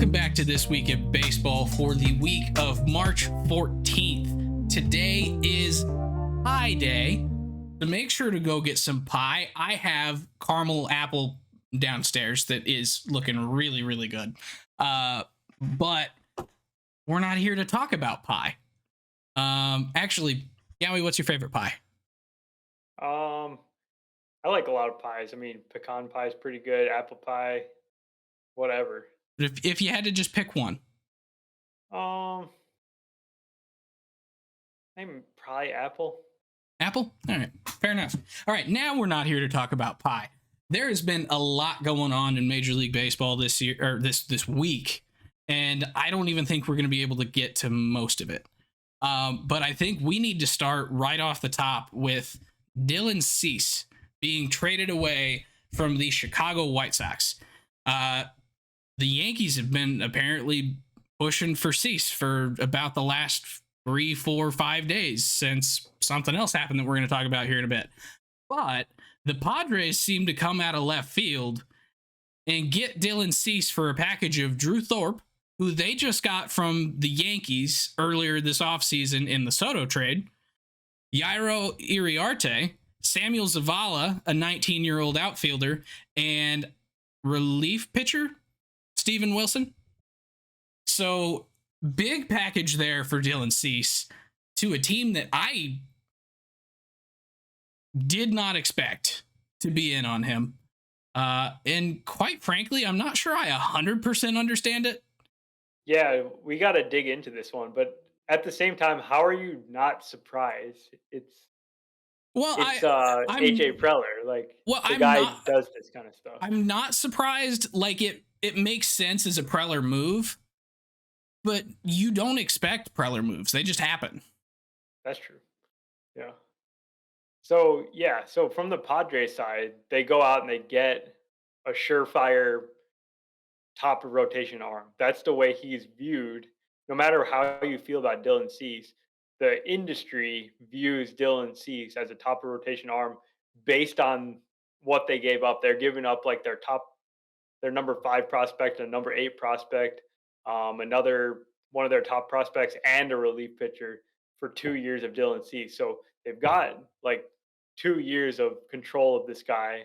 welcome back to This Week in Baseball for the week of March 14th. Today is Pie Day, so make sure to go get some pie. I have caramel apple downstairs that is looking really, really good. But we're not here to talk about pie. Actually, Yowie, what's your favorite pie? I like a lot of pies. I mean, pecan pie is pretty good, apple pie, whatever. If you had to just pick one. Um, I'm probably apple. Apple? All right, fair enough. All right, now we're not here to talk about pie. There has been a lot going on in Major League Baseball this year, or this week, and I don't even think we're going to be able to get to most of it. But I think we need to start right off the top with Dylan Cease being traded away from the Chicago White Sox. The Yankees have been apparently pushing for Cease for about the last 3, 4, 5 days since something else happened that we're going to talk about here in a bit. But the Padres seem to come out of left field and get Dylan Cease for a package of Drew Thorpe, who they just got from the Yankees earlier this offseason in the Soto trade, Jairo Iriarte, Samuel Zavala, a 19-year-old outfielder, and relief pitcher Steven Wilson. So big package there for Dylan Cease to a team that I did not expect to be in on him. And quite frankly, I'm not sure I 100% understand it. Yeah, we got to dig into this one, but at the same time, how are you not surprised? Well, I'm AJ Preller, like well, the I'm guy not does this kind of stuff. I'm not surprised. Like it makes sense as a Preller move, but you don't expect Preller moves. They just happen. That's true. Yeah. So from the Padres side, they go out and they get a surefire top of rotation arm. That's the way he's viewed. No matter how you feel about Dylan Cease, the industry views Dylan Cease as a top of rotation arm based on what they gave up. They're giving up like their number 5 prospect and number 8 prospect, another one of their top prospects, and a relief pitcher for 2 years of Dylan Cease. So they've got like 2 years of control of this guy,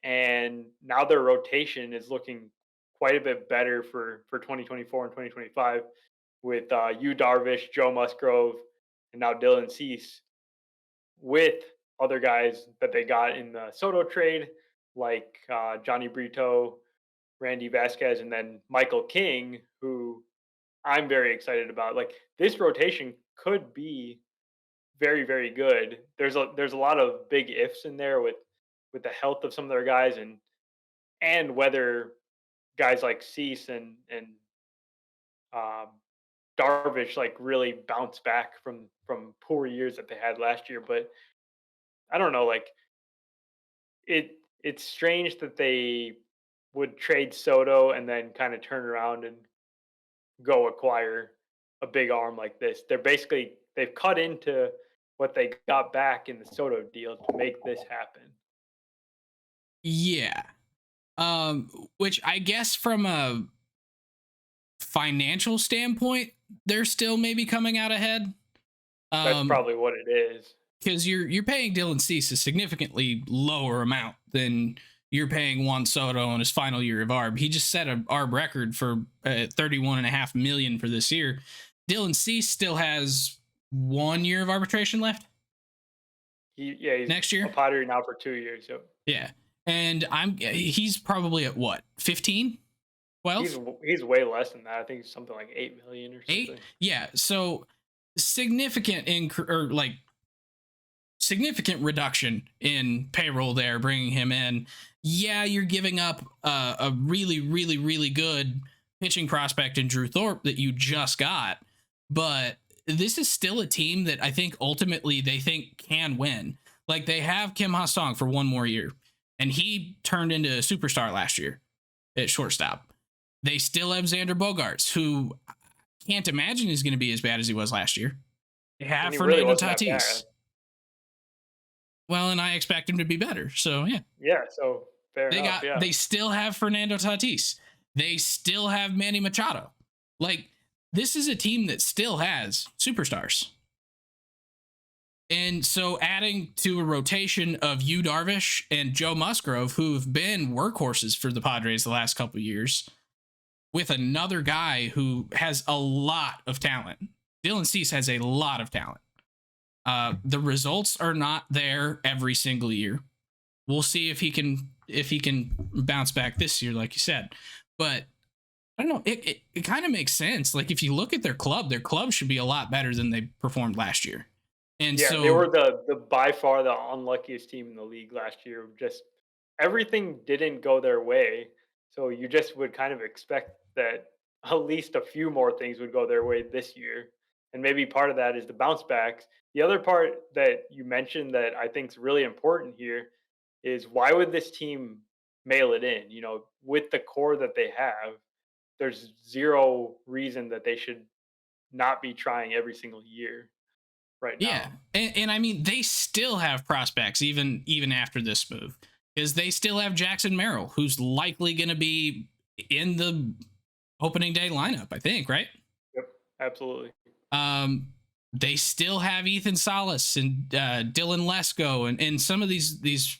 and now their rotation is looking quite a bit better for 2024 and 2025 with Yu Darvish, Joe Musgrove, and now Dylan Cease, with other guys that they got in the Soto trade, like Johnny Brito, Randy Vasquez, and then Michael King, who I'm very excited about. Like, this rotation could be very, very good. There's a lot of big ifs in there with the health of some of their guys, and whether guys like Cease and um, Darvish like really bounce back from poor years that they had last year. But I don't know, like it's strange that they would trade Soto and then kind of turn around and go acquire a big arm like this. They've cut into what they got back in the Soto deal to make this happen. Yeah. Which I guess from a financial standpoint, they're still maybe coming out ahead. That's probably what it is. Because you're paying Dylan Cease a significantly lower amount than you're paying Juan Soto in his final year of ARB. He just set a ARB record for $31.5 million for this year. Dylan Cease still has 1 year of arbitration left. He's next year a Padre now for 2 years. So yeah, and he's probably at what, 15, 12? He's way less than that. I think it's something like 8 million or something. 8? Yeah, so significant significant reduction in payroll there, bringing him in. Yeah, you're giving up a really, really, really good pitching prospect in Drew Thorpe that you just got, but this is still a team that I think ultimately they think can win. Like, they have Kim Ha-sung for 1 more year, and he turned into a superstar last year at shortstop. They still have Xander Bogaerts, who I can't imagine is going to be as bad as he was last year. They have Fernando Tatis. Well, and I expect him to be better. So, yeah. Yeah, so fair enough. They still have Fernando Tatis. they still have Manny Machado. Like, this is a team that still has superstars. And so adding to a rotation of Yu Darvish and Joe Musgrove, who've been workhorses for the Padres the last couple of years, with another guy who has a lot of talent. Dylan Cease has a lot of talent. The results are not there every single year. We'll see if he can bounce back this year, like you said. But I don't know. It kind of makes sense. Like, if you look at their club should be a lot better than they performed last year. And Yeah, so they were the by far the unluckiest team in the league last year. Just everything didn't go their way, so you just would kind of expect that at least a few more things would go their way this year. And maybe part of that is the bounce backs. The other part that you mentioned that I think is really important here is why would this team mail it in? You know, with the core that they have, there's zero reason that they should not be trying every single year right yeah, now. and I mean, they still have prospects even after this move, because they still have Jackson Merrill, who's likely going to be in the opening day lineup, I think, right? Yep, absolutely. Um, they still have Ethan Salas and Dylan Lesko and some of these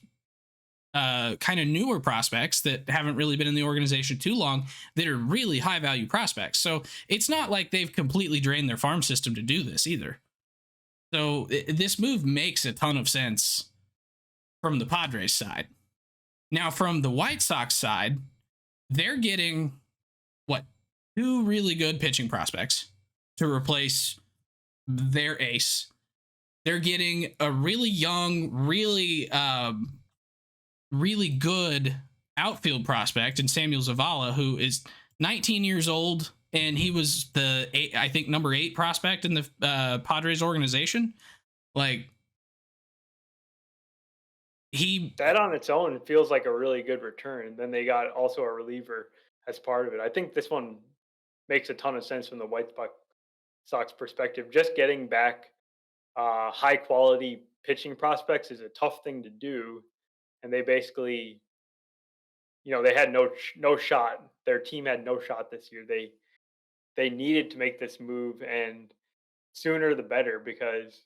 kind of newer prospects that haven't really been in the organization too long that are really high value prospects. So it's not like they've completely drained their farm system to do this either. So this move makes a ton of sense from the Padres side. Now, from the White Sox side, they're getting what, two really good pitching prospects to replace their ace. They're getting a really young, really good outfield prospect in Samuel Zavala, who is 19 years old, and he was I think number 8 prospect in the Padres organization. Like, that on its own feels like a really good return. And then they got also a reliever as part of it. I think this one makes a ton of sense from the White Sox perspective. Just getting back high quality pitching prospects is a tough thing to do, and they basically, you know, they had no shot. Their team had no shot this year. They needed to make this move, and sooner the better, because,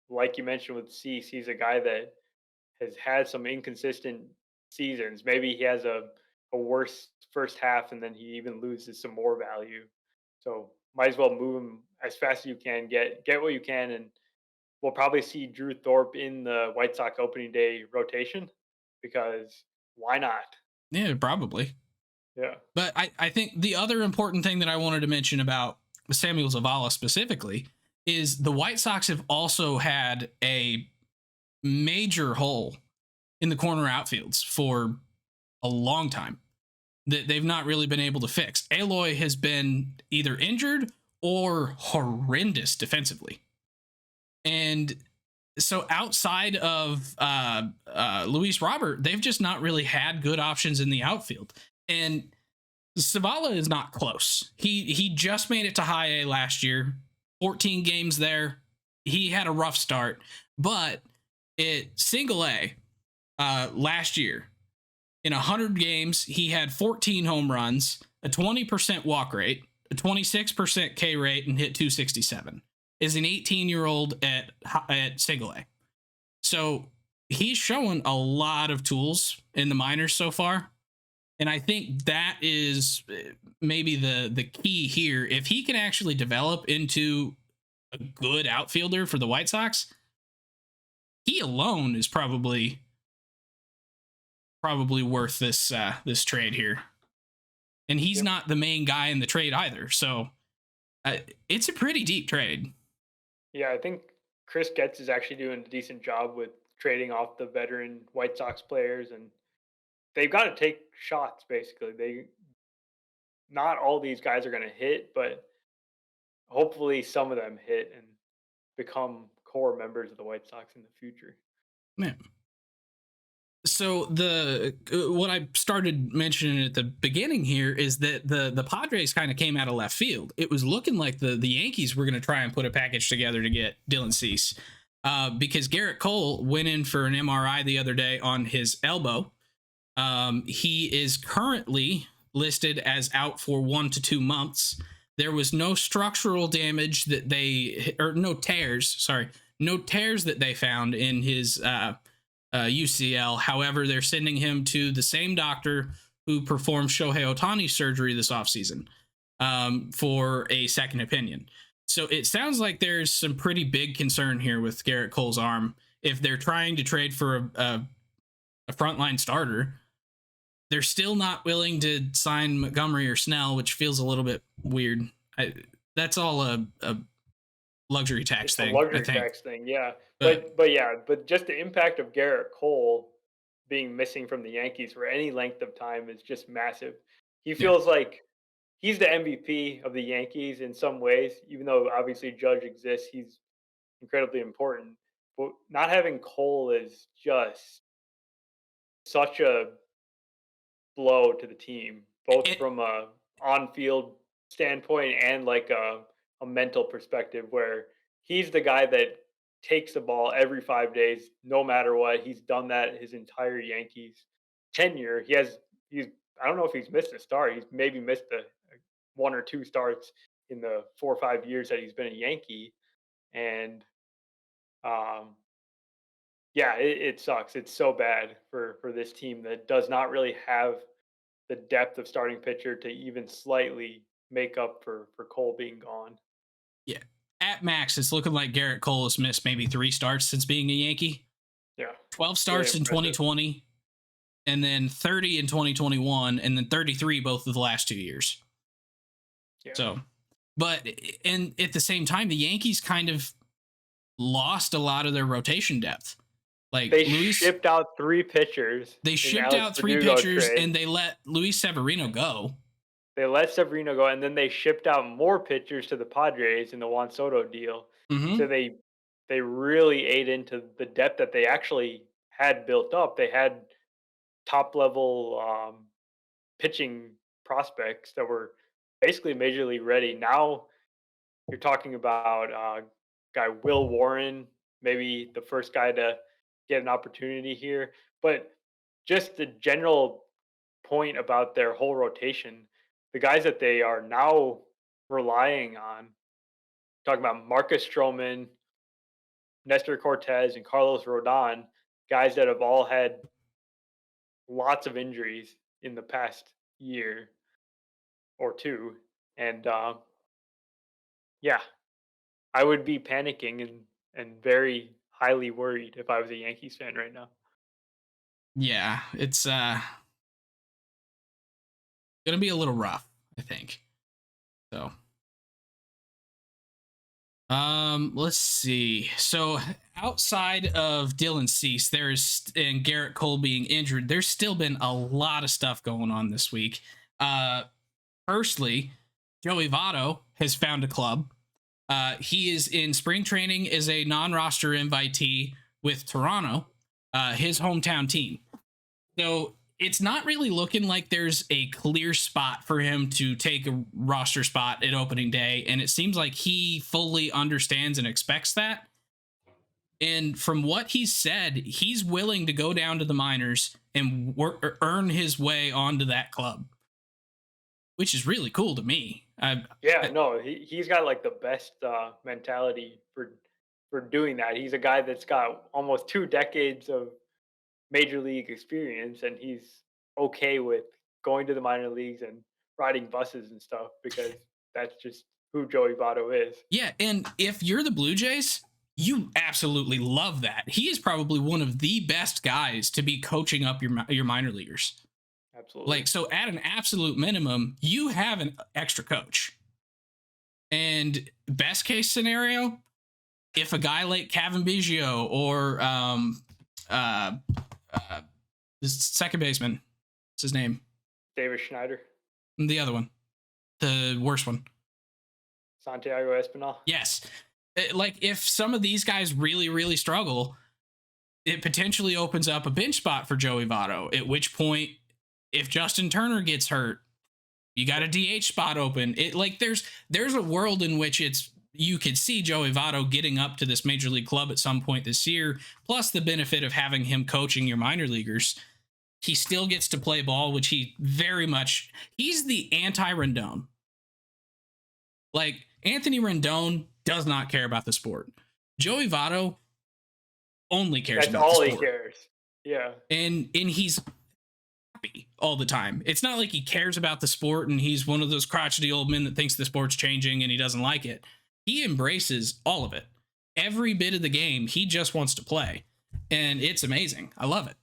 like you mentioned with Cease, he's a guy that has had some inconsistent seasons. Maybe he has a worse first half, and then he even loses some more value. So might as well move him as fast as you can. Get what you can, and we'll probably see Drew Thorpe in the White Sox opening day rotation, because why not? yeah, probably. Yeah. But I think the other important thing that I wanted to mention about Samuel Zavala specifically is the White Sox have also had a major hole in the corner outfields for a long time that they've not really been able to fix. Aloy has been either injured or horrendous defensively. And so outside of Luis Robert, they've just not really had good options in the outfield. And Zavala is not close. He just made it to high A last year, 14 games there. He had a rough start, but at single A last year, in 100 games, he had 14 home runs, a 20% walk rate, a 26% K rate, and hit 267. Is an 18-year-old at single A. So he's shown a lot of tools in the minors so far. And I think that is maybe the key here. If he can actually develop into a good outfielder for the White Sox, he alone is probably worth this trade here. And he's not the main guy in the trade either. So it's a pretty deep trade. Yeah, I think Chris Getz is actually doing a decent job with trading off the veteran White Sox players, and they've got to take shots. Basically, not all these guys are going to hit, but hopefully some of them hit and become core members of the White Sox in the future. Yeah. So what I started mentioning at the beginning here is that the Padres kind of came out of left field. It was looking like the Yankees were going to try and put a package together to get Dylan Cease, because Gerrit Cole went in for an MRI the other day on his elbow. He is currently listed as out for 1 to 2 months. There was no structural damage that no tears that they found in his UCL. However, they're sending him to the same doctor who performed Shohei Ohtani's surgery this offseason for a second opinion. So it sounds like there's some pretty big concern here with Gerrit Cole's arm. If they're trying to trade for a frontline starter, they're still not willing to sign Montgomery or Snell, which feels a little bit weird. That's all a luxury tax thing. A luxury I think. tax thing, yeah. But just the impact of Gerrit Cole being missing from the Yankees for any length of time is just massive. He Yeah. feels like he's the MVP of the Yankees in some ways, even though obviously Judge exists. He's incredibly important. But not having Cole is just such a blow to the team, both It, from a on-field standpoint and like a mental perspective, where he's the guy that takes the ball every 5 days, no matter what. He's done that his entire Yankees tenure. He's I don't know if he's missed a start. He's maybe missed a 1 or 2 starts in the 4 or 5 years that he's been a Yankee, and um, yeah, it sucks. It's so bad for this team that does not really have the depth of starting pitcher to even slightly make up for Cole being gone. yeah. At max, it's looking like Gerrit Cole has missed maybe 3 starts since being a Yankee. Yeah, 12 really starts in impressive. 2020, and then 30 in 2021, and then 33 both of the last 2 years. Yeah, So, but and at the same time, the Yankees kind of lost a lot of their rotation depth. Like they shipped out 3 pitchers. they in shipped Alex out 3 Verdugo pitchers, trade. and they let Luis Severino go. They let Severino go, and then they shipped out more pitchers to the Padres in the Juan Soto deal. So Mm-hmm. they really ate into the depth that they actually had built up. They had top level pitching prospects that were basically major league ready. Now you're talking about guy Will Warren, maybe the first guy to get an opportunity here. But just the general point about their whole rotation, the guys that they are now relying on, talking about Marcus Stroman, Nestor Cortez, and Carlos Rodon, guys that have all had lots of injuries in the past year or two. And yeah, I would be panicking and very highly worried if I was a Yankees fan right now. Yeah, it's gonna be a little rough, I think. So, let's see. So outside of Dylan Cease, and Gerrit Cole being injured, there's still been a lot of stuff going on this week. Firstly, Joey Votto has found a club. He is in spring training as a non-roster invitee with Toronto, his hometown team. So it's not really looking like there's a clear spot for him to take a roster spot at opening day. And it seems like he fully understands and expects that. And from what he said, he's willing to go down to the minors and earn his way onto that club, which is really cool to me. Yeah, no, he's got like the best mentality for doing that. He's a guy that's got almost 2 decades of major league experience, and he's okay with going to the minor leagues and riding buses and stuff because that's just who Joey Votto is. Yeah, and if you're the Blue Jays, you absolutely love that. He is probably one of the best guys to be coaching up your minor leaguers. Absolutely. Like, so at an absolute minimum, you have an extra coach. And best case scenario, if a guy like Kevin Biggio or the second baseman, what's his name? David Schneider, The other one, the worst one. Santiago Espinal. Yes. Like, if some of these guys really, really struggle, it potentially opens up a bench spot for Joey Votto, at which point, if Justin Turner gets hurt, you got a DH spot open. It like there's a world in which you could see Joey Votto getting up to this major league club at some point this year, plus the benefit of having him coaching your minor leaguers. he still gets to play ball, which he very much, he's the anti-Rendon. Like, Anthony Rendon does not care about the sport. Joey Votto only cares That's about the all he sport. cares. Yeah. And he's happy all the time. It's not like he cares about the sport and he's one of those crotchety old men that thinks the sport's changing and he doesn't like it. He embraces all of it. Every bit of the game, he just wants to play. And it's amazing. I love it.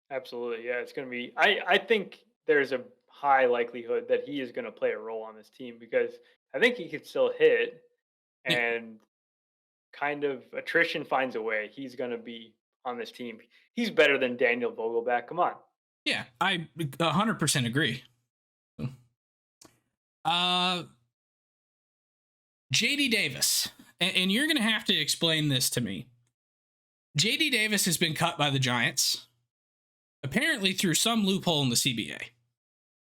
Absolutely. Yeah, it's going to be I think there's a high likelihood that he is going to play a role on this team because I think he could still hit Yeah. and kind of attrition finds a way. He's going to be on this team. He's better than Daniel Vogelback. Come on. Yeah, I 100% agree. Uh JD Davis. And you're going to have to explain this to me. JD Davis has been cut by the Giants, apparently through some loophole in the CBA.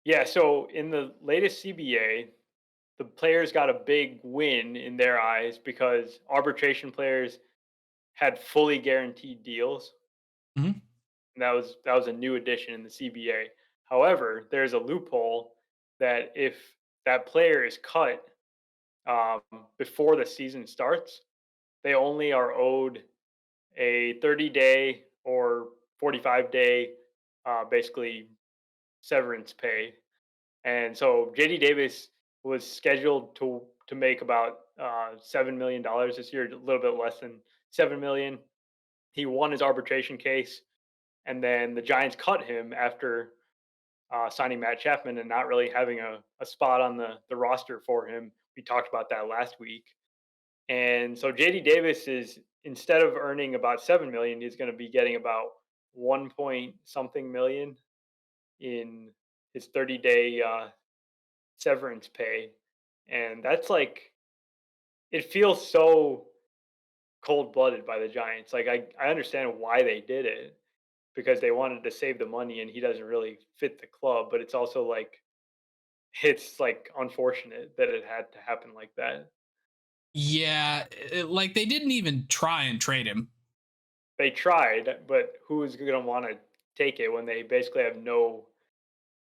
Yeah, so in the latest CBA, the players got a big win in their eyes because arbitration players had fully guaranteed deals. Mhm. And that was a new addition in the CBA. However, there's a loophole that if that player is cut um, before the season starts, they only are owed a 30-day or 45-day, basically severance pay. And so JD Davis was scheduled to make about $7 million this year, a little bit less than 7 million. He won his arbitration case, and then the Giants cut him after signing Matt Chapman and not really having a spot on the roster for him. We talked about that last week. And so JD Davis is, instead of earning about 7 million, he's going to be getting about 1 point something million in his 30-day severance pay. And that's like, it feels so cold blooded by the Giants. Like, I understand why they did it because they wanted to save the money and he doesn't really fit the club, but it's also like, it's like unfortunate that it had to happen like that. Yeah, like they didn't even try and trade him. They tried, but who's going to want to take it when they basically have no?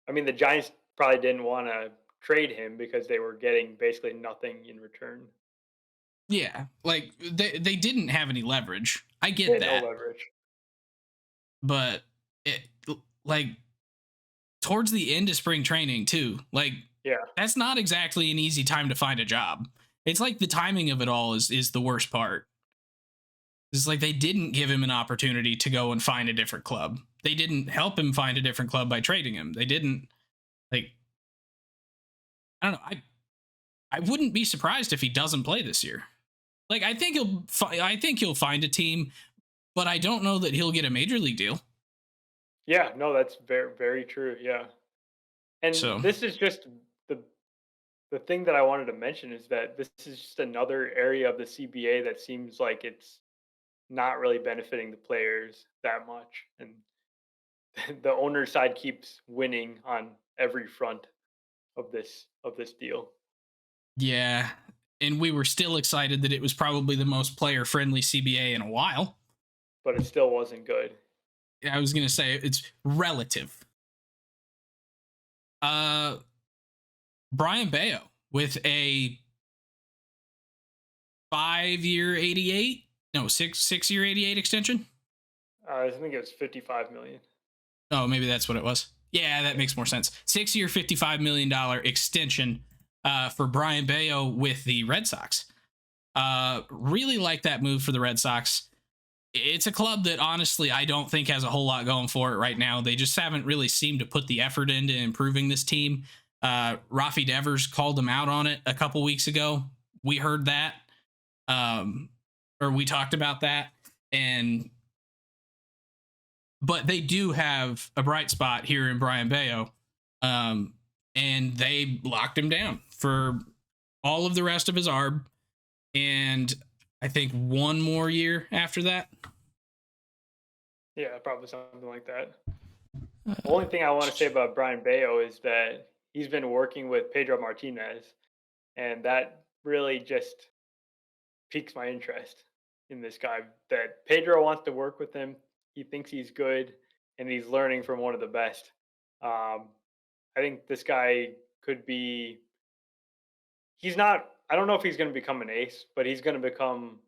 I mean, the Giants probably didn't want to trade him because they were getting basically nothing in return. Yeah, like they didn't have any leverage. I They get had no that, leverage. but it, like towards the end of spring training too. Like, Yeah, that's not exactly an easy time to find a job. It's like the timing of it all is the worst part. It's like they didn't give him an opportunity to go and find a different club. They didn't help him find a different club by trading him. They didn't, like, I don't know. I wouldn't be surprised if he doesn't play this year. Like, I think he'll find a team, but I don't know that he'll get a major league deal. yeah, no, that's very very true. Yeah, and So, this is just the the thing that I wanted to mention is that this is just another area of the CBA that seems like it's not really benefiting the players that much, and the owner side keeps winning on every front of this deal, yeah. And we were still excited that it was probably the most player friendly CBA in a while. but it still wasn't good. I was going to say it's relative. Uh, Brian Bayo with a 5 year 88, no, 6 year 88 extension. I think it was 55 million. Oh, maybe that's what it was. Yeah, that makes more sense. 6 year, $55 million extension for Brian Bayo with the Red Sox. Really like that move for the Red Sox. It's a club that honestly I don't think has a whole lot going for it right now. They just haven't really seemed to put the effort into improving this team. Rafi Devers called them out on it a couple weeks ago. We heard that, um, or we talked about that, and but they do have a bright spot here in Brian Bayo, um, and they locked him down for all of the rest of his arb, and I think one more year after that. Yeah, probably something like that. The Uh, only thing I want to say about Brian Bayo is that he's been working with Pedro Martinez, and that really just piques my interest in this guy. That Pedro wants to work with him. He thinks he's good. and he's learning from one of the best. Um, I think this guy could be. He's not. I don't know if he's going to become an ace, but he's going to become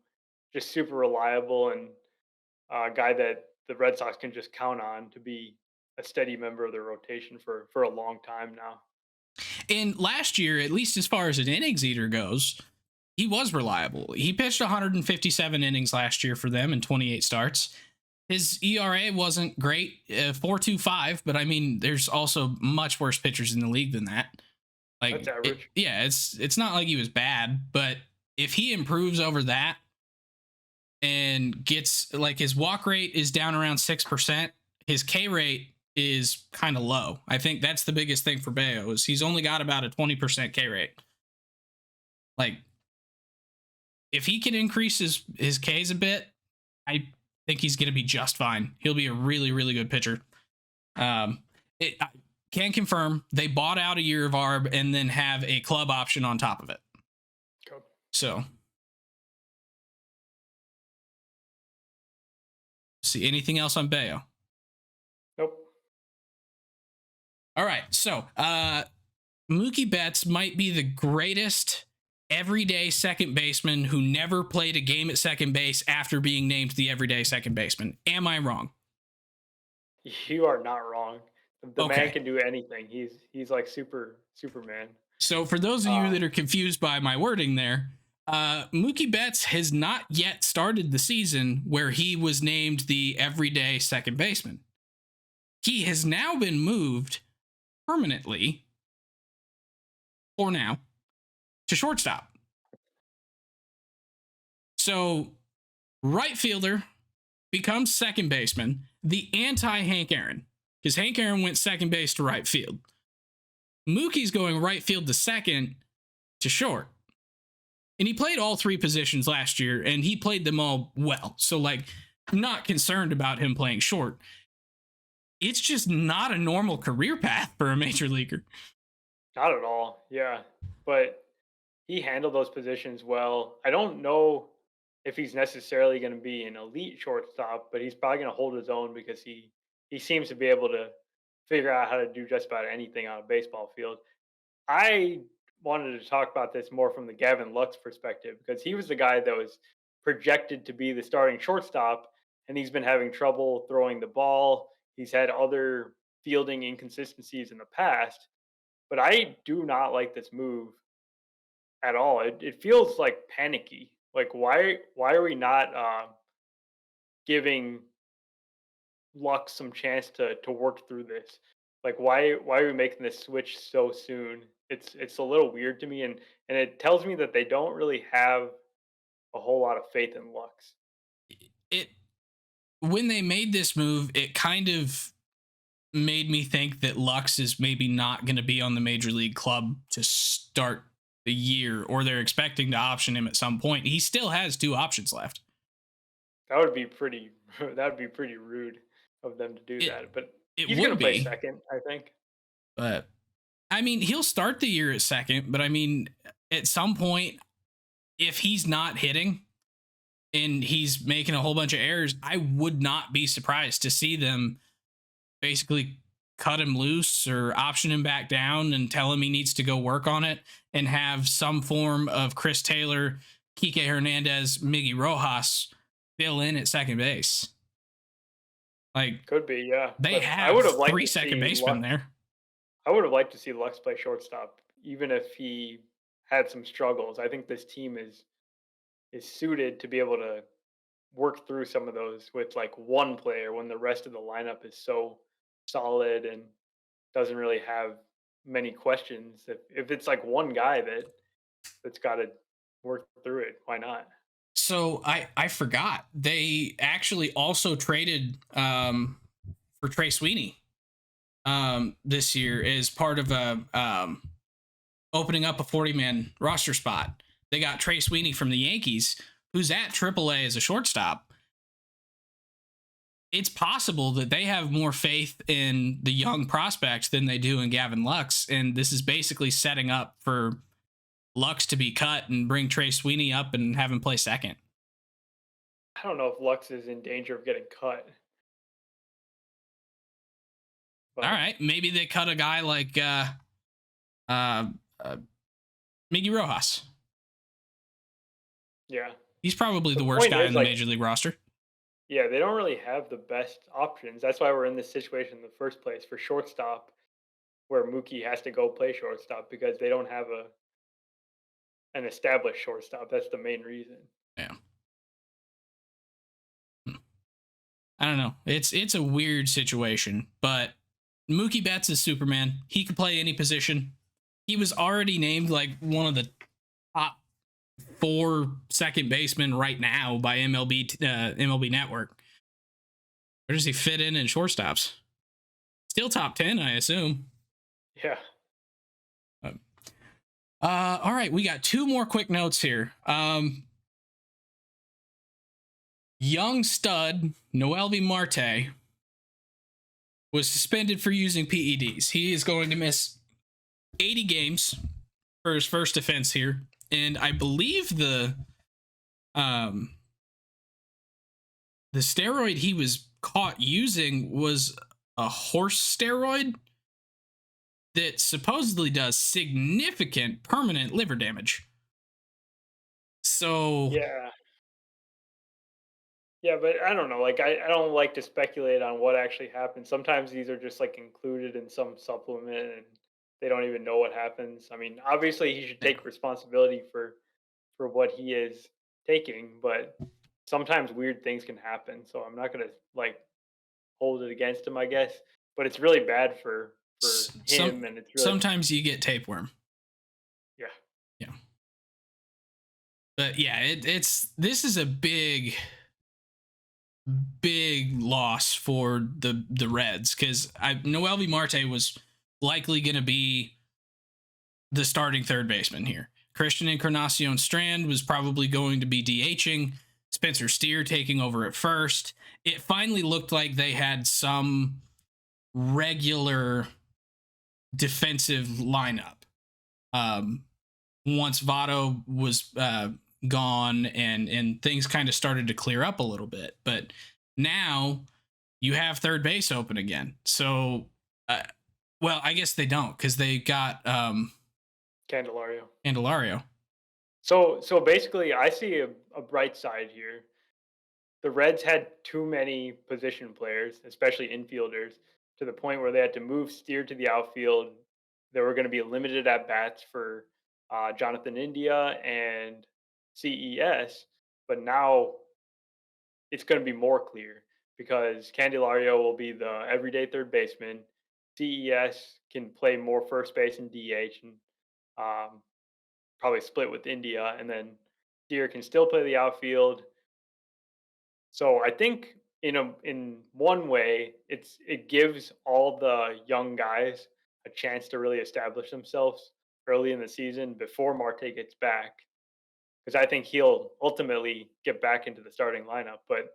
just super reliable and a guy that the Red Sox can just count on to be a steady member of their rotation for a long time now. And last year, at least as far as an innings eater goes, he was reliable. He pitched 157 innings last year for them in 28 starts. His ERA wasn't great, 4.25, but I mean, there's also much worse pitchers in the league than that. That's Like, average. yeah, it's not like he was bad, but if he improves over that and gets like his walk rate is down around 6%, his K rate is kind of low. I think that's the biggest thing for Bayo is he's only got about a 20% K rate. Like, if he can increase his Ks a bit, I think he's going to be just fine. He'll be a really, really good pitcher. I can confirm they bought out a year of ARB and then have a club option on top of it. Cool. So, see anything else on Bayo? Nope. All right. So, Mookie Betts might be the greatest everyday second baseman who never played a game at second base after being named the everyday second baseman. Am I wrong? You are not wrong. The Okay. man can do anything. He's like Superman. So for those of you that are confused by my wording there, Mookie Betts has not yet started the season where he was named the everyday second baseman. He has now been moved permanently, for now, to shortstop. So right fielder becomes second baseman, the anti Hank Aaron, because Hank Aaron went second base to right field. Mookie's going right field to second to short. And he played all three positions last year, and he played them all well. So, like, I'm not concerned about him playing short. It's just not a normal career path for a major leaguer. Not at all. Yeah. But he handled those positions well. I don't know if he's necessarily going to be an elite shortstop, but he's probably going to hold his own because he seems to be able to figure out how to do just about anything on a baseball field. I wanted to talk about this more from the Gavin Lux perspective because he was the guy that was projected to be the starting shortstop, and he's been having trouble throwing the ball. He's had other fielding inconsistencies in the past, but I do not like this move at all. It feels like panicky. Like why are we not giving Lux some chance to work through this? Like why are we making this switch so soon? It's a little weird to me, and it tells me that they don't really have a whole lot of faith in Lux. It when they made this move, it kind of made me think that Lux is maybe not going to be on the major league club to start the year, or they're expecting to option him at some point. He still has two options left. That would be pretty. That would be pretty rude of them to do It that. But it he's gonna would play be, second, I think. but I mean, he'll start the year at second. But I mean, at some point, if he's not hitting and he's making a whole bunch of errors, I would not be surprised to see them basically cut him loose or option him back down and tell him he needs to go work on it and have some form of Chris Taylor, Kike Hernandez, Miggy Rojas fill in at second base. Like, Could be, yeah. they But I have would have liked three to see second basemen Lux. there. I would have liked to see Lux play shortstop, even if he had some struggles. I think this team is suited to be able to work through some of those with like one player when the rest of the lineup is so solid and doesn't really have many questions. If it's like one guy that's got to work through it, why not? So I forgot they actually also traded for Trey Sweeney this year as part of a opening up a 40-man roster spot. They got Trey Sweeney from the Yankees, who's at AAA as a shortstop. It's possible that they have more faith in the young prospects than they do in Gavin Lux, and this is basically setting up for Lux to be cut and bring Trey Sweeney up and have him play second. I don't know if Lux is in danger of getting cut. All But right, maybe they cut a guy like uh, uh Miggy Rojas. yeah, He's probably the the worst point guy is in the like, major league roster. yeah, they don't really have the best options. That's why we're in this situation in the first place for shortstop, where Mookie has to go play shortstop because they don't have an established shortstop. That's the main reason. Yeah. I don't know. It's a weird situation, but Mookie Betts is Superman. He could play any position. He was already named like one of the top 4 second basemen right now by MLB Network. Where does he fit in shortstops? Still top 10, I assume. Yeah. All right, we got 2 more quick notes here. Young stud Noelvi Marte was suspended for using PEDs. He is going to miss 80 games for his first offense here, and I believe the steroid he was caught using was a horse steroid that supposedly does significant permanent liver damage. So Yeah. Yeah, but I don't know. Like, I don't like to speculate on what actually happened. Sometimes these are just like included in some supplement and they don't even know what happens. I mean, obviously he should yeah. take responsibility for what he is taking, but sometimes weird things can happen. So I'm not gonna like hold it against him, I guess. But it's really bad for him and it's really Sometimes you get tapeworm. yeah. Yeah. But yeah, this is a big loss for the Reds, because Noelvi Marte was likely going to be the starting third baseman here. Christian Encarnacion Strand was probably going to be DHing. Spencer Steer taking over at first. It finally looked like they had some regular defensive lineup. Once Votto was gone and things kind of started to clear up a little bit, but now you have third base open again. So, well, I guess they don't, because they got Candelario. Candelario. So basically I see a bright side here. The Reds had too many position players, especially infielders, to the point where they had to move Steer to the outfield. There were going to be limited at bats for Jonathan India and CES, but now it's going to be more clear because Candelario will be the everyday third baseman. CES can play more first base and DH and um, probably split with India, and then Steer can still play the outfield. So I think in one way, it gives all the young guys a chance to really establish themselves early in the season before Marte gets back, because I think he'll ultimately get back into the starting lineup. But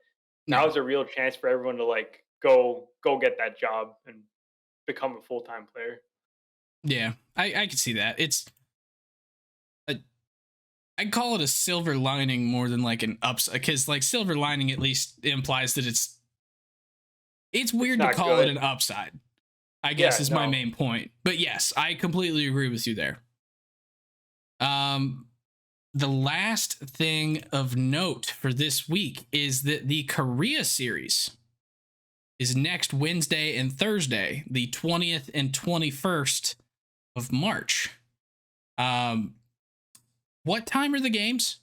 now Yeah, is a real chance for everyone to like go get that job and become a full time player. yeah, I can see that. I'd call it a silver lining more than like an upside, because like silver lining at least implies that it's It's weird to not call it good. an upside, I guess, Yeah, is my no. main point. But yes, I completely agree with you there. Um, the last thing of note for this week is that the Korea series is next Wednesday and Thursday, the 20th and 21st of March. Um, what time are the games?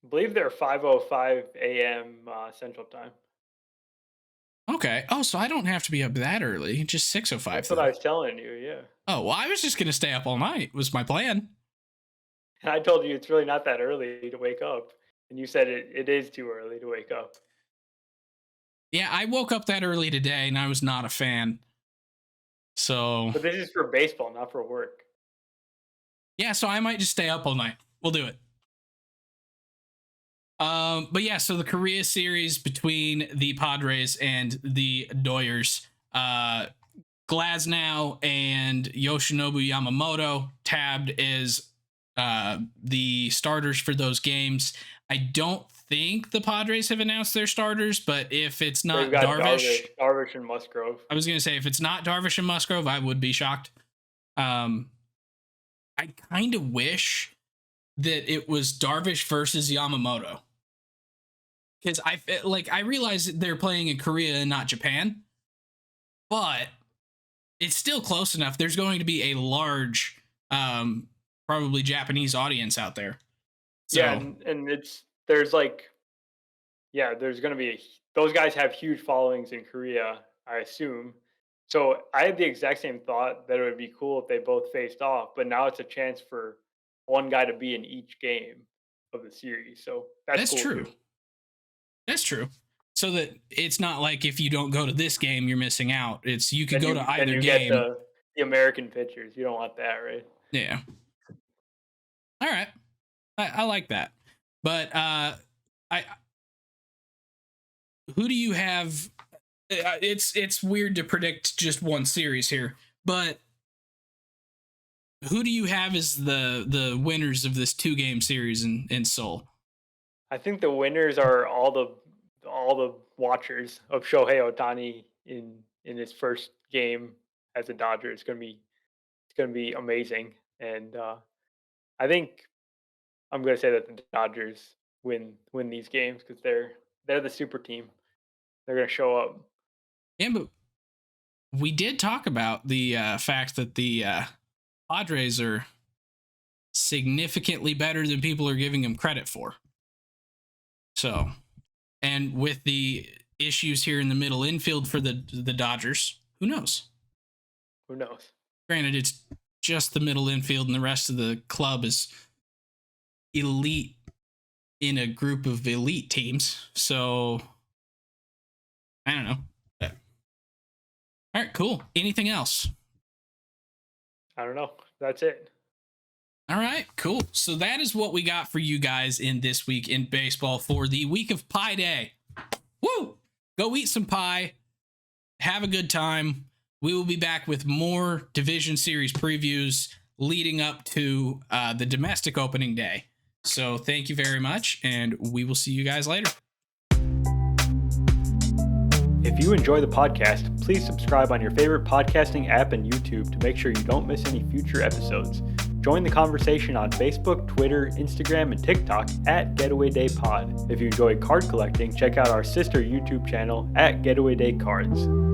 I believe they're 5:05 a.m. Central Time. Okay. Oh, so I don't have to be up that early. Just 6:05 That's what I then. was telling you. Yeah. Oh, well, I was just gonna stay up all night. Was my plan. And I told you it's really not that early to wake up. And you said it is too early to wake up. Yeah, I woke up that early today, and I was not a fan. So But this is for baseball, not for work. yeah, so I might just stay up all night. We'll do it. But yeah, so the Korea series between the Padres and the Doyers, Glasnow and Yoshinobu Yamamoto tabbed as the starters for those games. I don't think the Padres have announced their starters, but if it's They've not got Darvish, Darvish and Musgrove. I was going to say if it's not Darvish and Musgrove, I would be shocked. I kind of wish that it was Darvish versus Yamamoto, because I realize that they're playing in Korea and not Japan, but it's still close enough. There's going to be a large, probably Japanese audience out there. So, Yeah, and there's going to be those guys have huge followings in Korea, I assume. So I had the exact same thought that it would be cool if they both faced off, but now it's a chance for one guy to be in each game of the series. So that's cool true. too. That's true. So that it's not like if you don't go to this game, you're missing out. It's you could go to either game. Get the American pitchers. You don't want that, right? Yeah. All right. I like that. But who do you have? It's weird to predict just one series here, but who do you have as the winners of this 2-game series in Seoul? I think the winners are all the watchers of Shohei Ohtani in his first game as a Dodger. It's gonna be amazing, and I think I'm gonna say that the Dodgers win these games because they're the super team. They're gonna show up. Yeah, but we did talk about the fact that the Padres are significantly better than people are giving them credit for. So, and with the issues here in the middle infield for the Dodgers, who knows? Who knows? Granted, it's just the middle infield, and the rest of the club is elite in a group of elite teams. So, I don't know. All right, cool. Anything else? I don't know. That's it. All right, cool. So that is what we got for you guys in This Week in Baseball for the week of Pie Day. Woo! Go eat some pie. Have a good time. We will be back with more Division Series previews leading up to the domestic opening day. So thank you very much, and we will see you guys later. If you enjoy the podcast, please subscribe on your favorite podcasting app and YouTube to make sure you don't miss any future episodes. Join the conversation on Facebook, Twitter, Instagram, and TikTok at Getaway Day Pod. If you enjoy card collecting, check out our sister YouTube channel at Getaway Day Cards.